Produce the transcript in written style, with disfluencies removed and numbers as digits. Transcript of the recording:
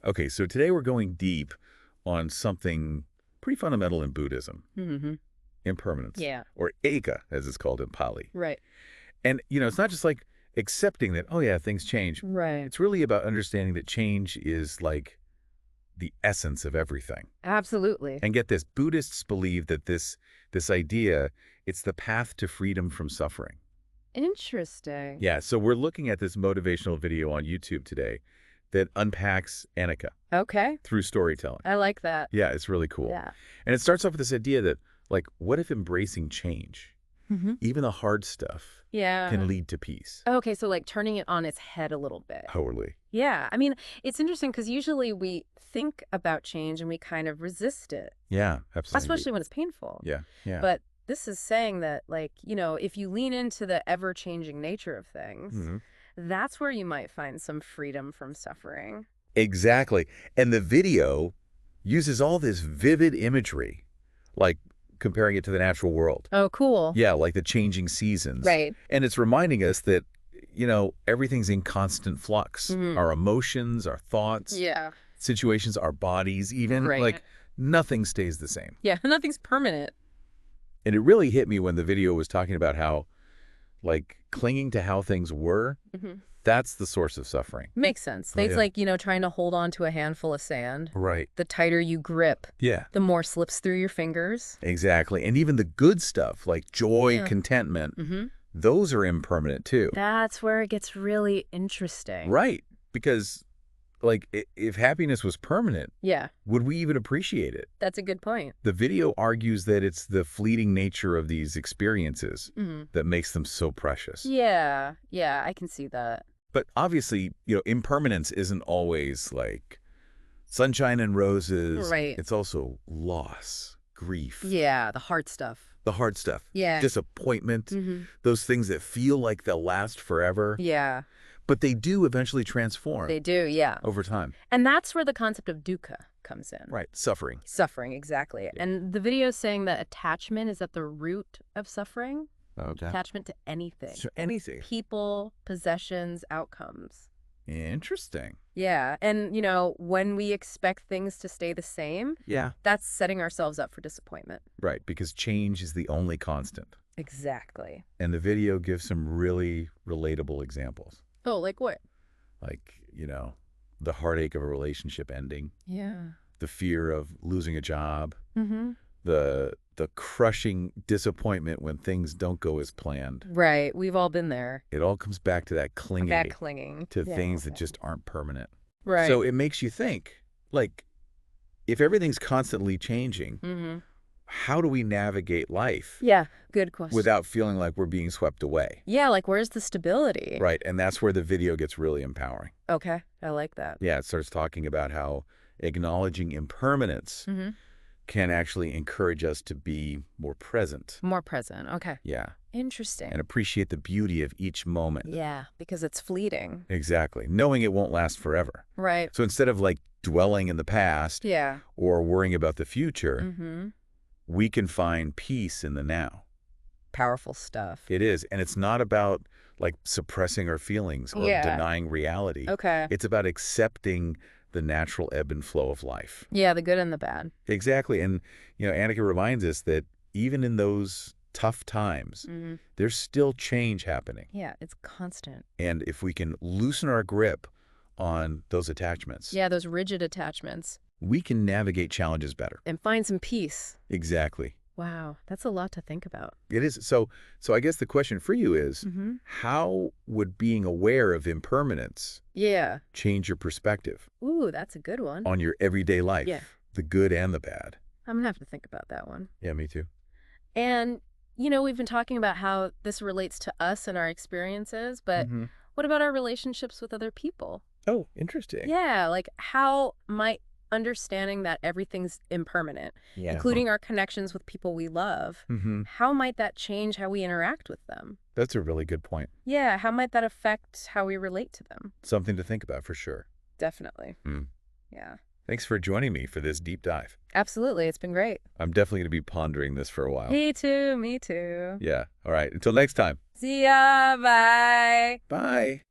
Okay, so today we're going deep on something pretty fundamental in Buddhism, Mm-hmm. impermanence, Yeah. or Anicca, as it's called in Pali. Right. And, it's not just like accepting that, oh yeah, things change. Right. It's really about understanding that change is like the essence of everything. Absolutely. And get this, Buddhists believe that this idea, it's the path to freedom from suffering. Interesting. Yeah, so we're looking at this motivational video on YouTube today that unpacks Anicca Okay. through storytelling. I like that. Yeah, it's really cool. Yeah. And it starts off with this idea that, like, what if embracing change, Mm-hmm. even the hard stuff, Yeah. can lead to peace? Okay, so like turning it on its head a little bit. Totally. Yeah. I mean, it's interesting because usually we think about change and we kind of resist it, Yeah, absolutely. especially when it's painful. Yeah, yeah. But this is saying that, like, if you lean into the ever-changing nature of things, Mhm. that's where you might find some freedom from suffering. Exactly. And the video uses all this vivid imagery, like comparing it to the natural world. Oh, cool. Yeah, like the changing seasons. Right. And it's reminding us that, everything's in constant flux. Mhm. Our emotions, our thoughts, Yeah. situations, our bodies even. Right. Like, nothing stays the same. Yeah, nothing's permanent. And it really hit me when the video was talking about how, like, clinging to how things were, Mm-hmm. that's the source of suffering. Makes sense. Oh, It's yeah. like, trying to hold on to a handful of sand. Right. The tighter you grip, Yeah, the more slips through your fingers. exactly. And even the good stuff, like joy, Yeah. contentment, Mm-hmm. those are impermanent too. That's where it gets really interesting. Right. Because, like, if happiness was permanent, Yeah, would we even appreciate it? that's a good point. The video argues that it's the fleeting nature of these experiences Mm-hmm. that makes them so precious. Yeah, I can see that. But obviously, impermanence isn't always like sunshine and roses. Right. It's also loss, grief, Yeah, the hard stuff. the hard stuff, Yeah. disappointment, Mm-hmm. those things that feel like they'll last forever. Yeah, But they do eventually transform they do, yeah. over time. And that's where the concept of dukkha comes in. Right. Suffering. Suffering, exactly. And the video is saying that attachment is at the root of suffering. Okay. Attachment to anything. So anything. People, possessions, outcomes. Interesting. Yeah, and, when we expect things to stay the same, Yeah. that's setting ourselves up for disappointment. Right. Because change is the only constant. Exactly. And the video gives some really relatable examples. Oh, like what? Like, the heartache of a relationship ending, Yeah. the fear of losing a job, Mm-hmm. the crushing disappointment when things don't go as planned. Right. We've all been there. It all comes back to that clinging That clinging. to Yeah. things that just aren't permanent. Right. So it makes you think, like, if everything's constantly changing, Mm-hmm. how do we navigate life Yeah, good question. without feeling like we're being swept away? Yeah, like where's the stability? Right. And that's where the video gets really empowering. Okay, I like that. Yeah, it starts talking about how acknowledging impermanence Mm-hmm. can actually encourage us to be more present. More present. Okay. Yeah. Interesting. And appreciate the beauty of each moment. Yeah, because it's fleeting. Exactly. Knowing it won't last forever. Right. So instead of like dwelling in the past Yeah. or worrying about the future, Mm-hmm. we can find peace in the now. Powerful stuff. It is. And it's not about like suppressing our feelings or Yeah. denying reality. Okay. It's about accepting the natural ebb and flow of life. Yeah, the good and the bad. Exactly. And, Anicca reminds us that even in those tough times, Mm-hmm. there's still change happening. Yeah, it's constant. And if we can loosen our grip on those attachments, Yeah, those rigid attachments. we can navigate challenges better. And find some peace. Exactly. Wow, that's a lot to think about. It is. So I guess the question for you is, Mm-hmm. how would being aware of impermanence Yeah. change your perspective Ooh, that's a good one. on your everyday life, Yeah. the good and the bad? I'm gonna have to think about that one. Yeah, me too. And, we've been talking about how this relates to us and our experiences, but Mhm. what about our relationships with other people? Oh, interesting. Yeah, like how might understanding that everything's impermanent, Yeah. including our connections with people we love, Hmm. how might that change how we interact with them? That's a really good point. Yeah, how might that affect how we relate to them? Something to think about for sure. Definitely. Mm. Yeah, Thanks for joining me for this deep dive. absolutely. It's been great. I'm definitely going to be pondering this for a while. Me too. Me too. Yeah. All right. Until next time. See ya. Bye. Bye.